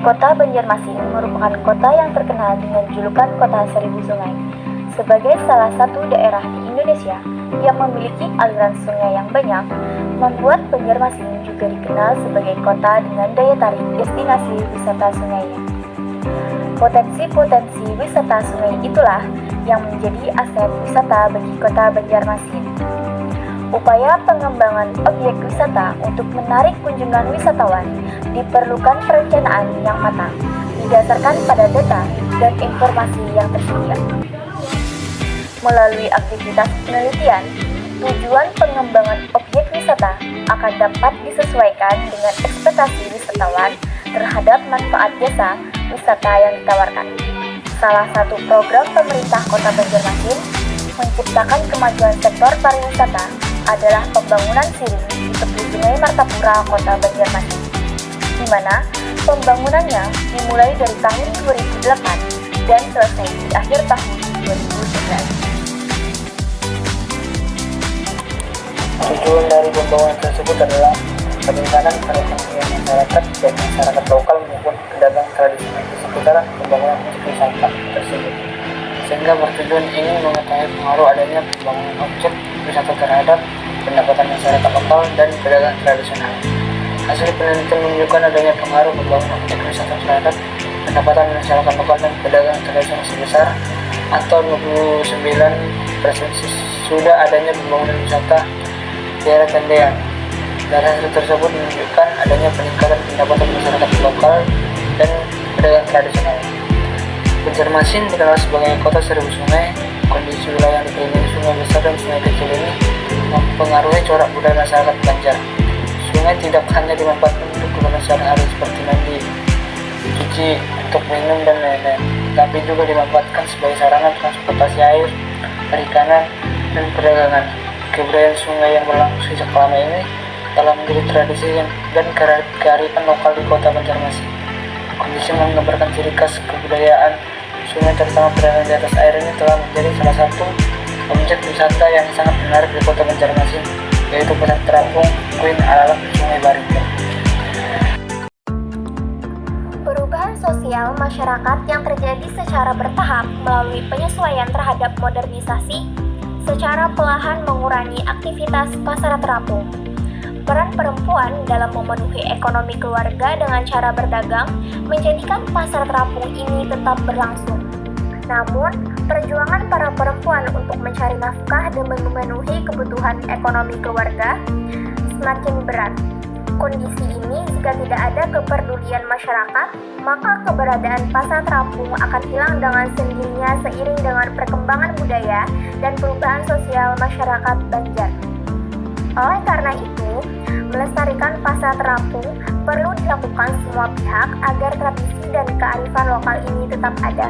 Kota Banjarmasin merupakan kota yang terkenal dengan julukan Kota Seribu Sungai. Sebagai salah satu daerah di Indonesia yang memiliki aliran sungai yang banyak, membuat Banjarmasin juga dikenal sebagai kota dengan daya tarik destinasi wisata sungainya. Potensi-potensi wisata sungai itulah yang menjadi aset wisata bagi kota Banjarmasin. Upaya pengembangan objek wisata untuk menarik kunjungan wisatawan diperlukan perencanaan yang matang, didasarkan pada data dan informasi yang tersedia. Melalui aktivitas penelitian, tujuan pengembangan objek wisata akan dapat disesuaikan dengan ekspektasi wisatawan terhadap manfaat jasa wisata yang ditawarkan. Salah satu program pemerintah Kota Banjarmasin menciptakan kemajuan sektor pariwisata adalah pembangunan siring di tepi Sungai Martapura, Kota Banjarmasin, di mana pembangunannya dimulai dari tahun 2008 dan selesai di akhir tahun 2011. Tujuan dari pembangunan tersebut adalah peningkatan perekonomian masyarakat dan masyarakat lokal maupun pedagang tradisional di seputaran pembangunan objek wisata tersebut, sehingga bertujuan ini mengetahui pengaruh adanya pembangunan objek wisata terhadap pendapatan masyarakat lokal dan pedagang tradisional. Hasil penelitian menunjukkan adanya pengaruh pembangunan objek wisata terhadap pendapatan masyarakat lokal dan pedagang tradisional sebesar atau 29% sudah adanya pembangunan wisata daerah tendean. Dari hasil tersebut menunjukkan adanya peningkatan pendapatan masyarakat lokal dan pedagang tradisional. Banjarmasin dikenal sebagai kota seribu sungai. Kondisi wilayah yang dikelilingi sungai besar dan sungai kecil ini mempengaruhi corak budaya masyarakat Banjar. Sungai tidak hanya dimanfaatkan untuk keperluan sehari-hari seperti mandi, cuci, untuk minum dan lain-lain, tapi juga dimanfaatkan sebagai sarana transportasi air, perikanan, dan perdagangan. Kebudayaan sungai yang berlangsung sejak lama ini telah menjadi tradisi dan kearifan lokal di kota Banjarmasin. Kondisi menggambarkan ciri khas kebudayaan sungai terutama perdagangan di atas air ini telah menjadi salah satu objek wisata yang sangat menarik di kota Banjarmasin, yaitu pusat terapung Queen Alalak Sungai Baringkeng. Perubahan sosial masyarakat yang terjadi secara bertahap melalui penyesuaian terhadap modernisasi secara perlahan mengurangi aktivitas pasar terapung. Peran perempuan dalam memenuhi ekonomi keluarga dengan cara berdagang menjadikan pasar terapung ini tetap berlangsung. Namun, perjuangan para perempuan untuk mencari nafkah dan memenuhi kebutuhan ekonomi keluarga semakin berat. Kondisi ini jika tidak ada kepedulian masyarakat, maka keberadaan pasar terapung akan hilang dengan sendirinya seiring dengan perkembangan budaya dan perubahan sosial masyarakat Banjar. Oleh karena itu, melestarikan pasar terapung perlu dilakukan semua pihak agar tradisi dan kearifan lokal ini tetap ada.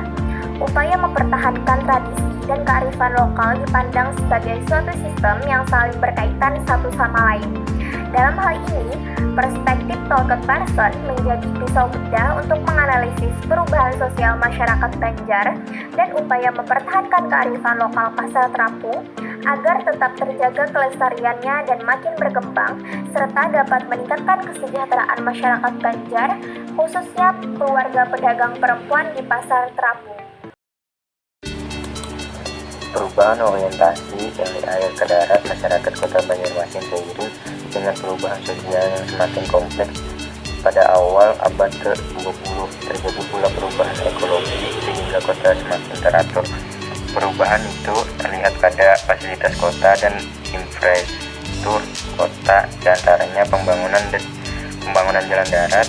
Upaya mempertahankan tradisi dan kearifan lokal dipandang sebagai suatu sistem yang saling berkaitan satu sama lain. Dalam hal ini, perspektif target person menjadi pisau bedah untuk menganalisis perubahan sosial masyarakat Banjar dan upaya mempertahankan kearifan lokal pasar terapung agar tetap terjaga kelestariannya dan makin berkembang, serta dapat meningkatkan kesejahteraan masyarakat Banjar, khususnya keluarga pedagang perempuan di pasar terapung. Perubahan orientasi dari air ke darat masyarakat kota Banjarmasin seiring dengan perubahan sosial yang semakin kompleks. Pada awal abad ke-20 terjadi pula perubahan ekologi sehingga kota semakin teratur. Perubahan itu terlihat pada fasilitas kota dan infrastruktur kota, diantaranya pembangunan jalan darat,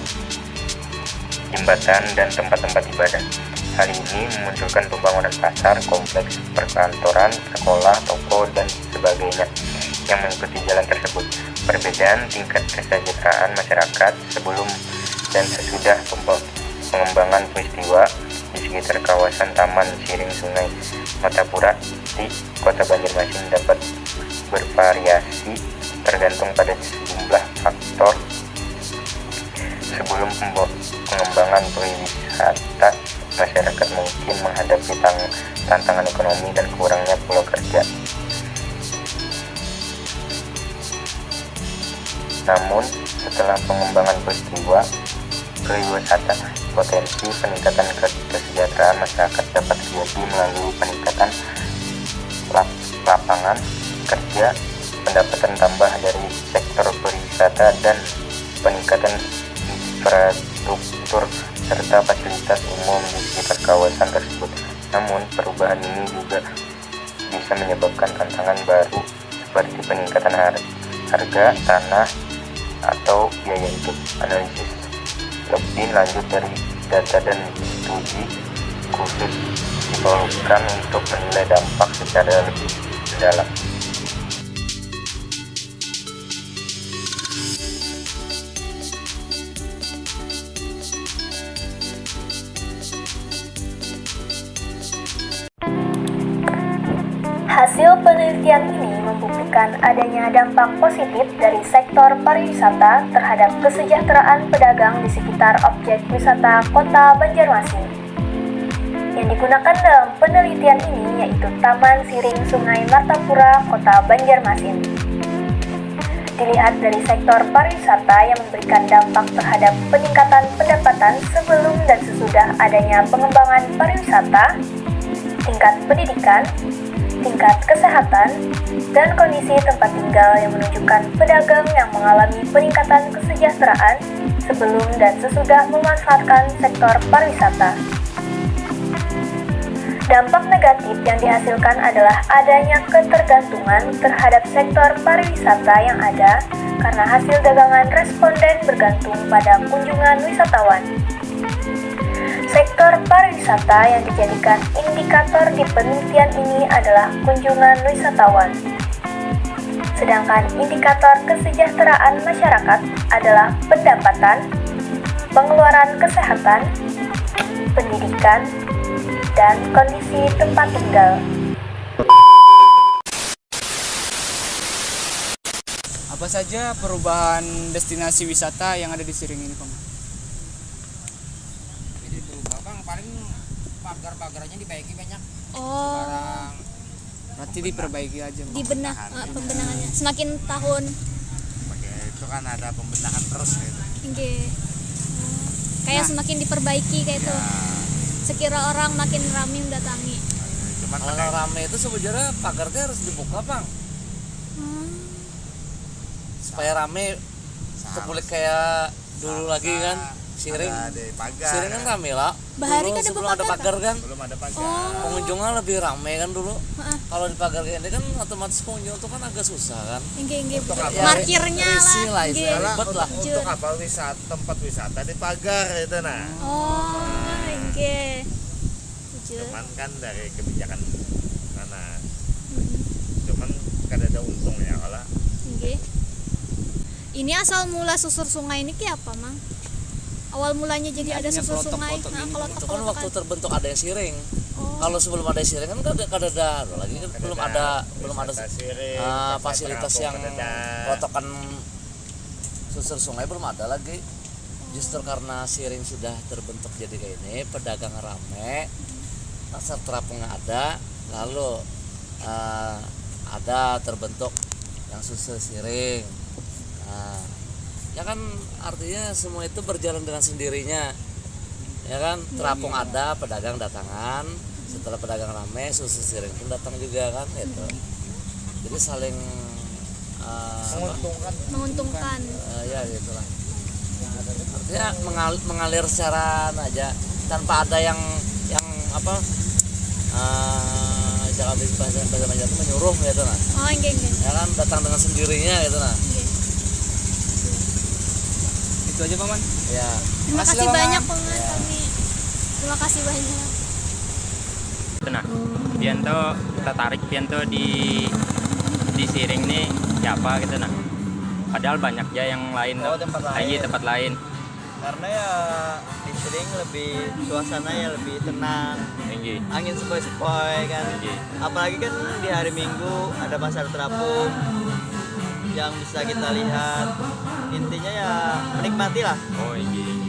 jembatan, dan tempat-tempat ibadah. Hal ini memunculkan pembangunan pasar, kompleks perkantoran, sekolah, toko, dan sebagainya yang mengikuti jalan tersebut. Perbedaan tingkat kesejahteraan masyarakat sebelum dan sesudah pengembangan peristiwa di sekitar kawasan Taman Siring Sungai Martapura di kota Banjarmasin dapat bervariasi tergantung pada sejumlah faktor. Sebelum pengembangan pariwisata, masyarakat mungkin menghadapi tantangan ekonomi dan kurangnya pulau kerja. Namun, setelah pengembangan peristiwa pariwisata. Potensi peningkatan kesejahteraan masyarakat dapat terjadi melalui peningkatan lapangan kerja, pendapatan tambah dari sektor pariwisata, dan peningkatan infrastruktur serta fasilitas umum di sekitar kawasan tersebut. Namun, perubahan ini juga bisa menyebabkan tantangan baru seperti peningkatan harga tanah atau biaya hidup. Analisis lebih lanjut dari data dan studi khusus diperlukan untuk menilai dampak secara lebih mendalam. Hasil penelitian ini membuktikan adanya dampak positif dari sektor pariwisata terhadap kesejahteraan pedagang di sekitar objek wisata Kota Banjarmasin. Yang digunakan dalam penelitian ini yaitu Taman Siring Sungai Martapura, Kota Banjarmasin. Dilihat dari sektor pariwisata yang memberikan dampak terhadap peningkatan pendapatan sebelum dan sesudah adanya pengembangan pariwisata, tingkat pendidikan, tingkat kesehatan, dan kondisi tempat tinggal yang menunjukkan pedagang yang mengalami peningkatan kesejahteraan sebelum dan sesudah memanfaatkan sektor pariwisata. Dampak negatif yang dihasilkan adalah adanya ketergantungan terhadap sektor pariwisata yang ada karena hasil dagangan responden bergantung pada kunjungan wisatawan. Sektor pariwisata yang dijadikan indikator di penelitian ini adalah kunjungan wisatawan. Sedangkan indikator kesejahteraan masyarakat adalah pendapatan, pengeluaran kesehatan, pendidikan, dan kondisi tempat tinggal. Apa saja perubahan destinasi wisata yang ada di Siring ini, Pak? Jadi berubah Bang, paling pagar-pagarnya dibaiki banyak. Oh, Barang Berarti diperbaiki aja, Bang. dibenah pembenahannya. Semakin tahun, pakai itu kan ada pembenahan terus gitu. nggih. Kayak semakin diperbaiki kayak itu. Sekira orang makin ramai mendatangi. Cuman Kalau rame itu sebenarnya pagarnya harus dibuka, Bang, supaya rame kebalik kayak dulu lagi kan. Siring di pagar. Siring kan rame lah. Bahari Dulu kan ada sebelum ada pagar, pagar kan, Belum ada pagar. pengunjungnya lebih rame kan dulu. Heeh. Kalau di pagar kayak ini kan otomatis pengunjung itu kan agak susah kan. Nggih. Ya, Markirnya risih lah, lah. nggih. istilah ribet lah. Untuk apa tempat wisata di pagar itu nah. Oh, nggih. Tujuh. Cuman kan dari kebijakan mana. Cuman kan ada untungnya kalau Nggih. Ini asal mula susur sungai ini ki apa, Mang? Awal mulanya jadi ada Adanya susur sungai. kelotok-kelotok ini, Kelotok-kelotok Itu kan waktu terbentuk ada yang Siring. Oh. Kalau sebelum ada Siring kan kada ada lagi kan belum ada Siring, fasilitas yang Kededaan. protokan susur sungai belum ada lagi. Justru karena Siring sudah terbentuk jadi kayak ini, pedagang rame, pasar terapung ada, lalu ada terbentuk yang susur Siring. Nah, ya kan artinya semua itu berjalan dengan sendirinya, ya kan. Terapung ada, pedagang datangan, setelah pedagang rame susur Siring pun datang juga kan gitu. Jadi saling menguntungkan. ya gitulah. Artinya mengalir secara aja tanpa ada yang apa jangan bahasa itu menyuruh gitu nah. Oh, nggih. Ya kan datang dengan sendirinya gitu nah. Nggih. Itu aja, Paman. Ya. Terima Makasih kasih lah, banyak, Mang. Paman. Kami. Terima kasih banyak. Nah, pian tuh tertarik pian tuh di Siring nih siapa gitu nah. Padahal banyak ya yang lain tuh. tempat lain. Lagi tempat lain. Karena ya di Siring lebih suasananya lebih tenang, Tinggi. angin sepoi-sepoi kan. Tinggi. Apalagi kan di hari Minggu ada pasar terapung yang bisa kita lihat. Intinya ya menikmati lah. Oh, tinggi.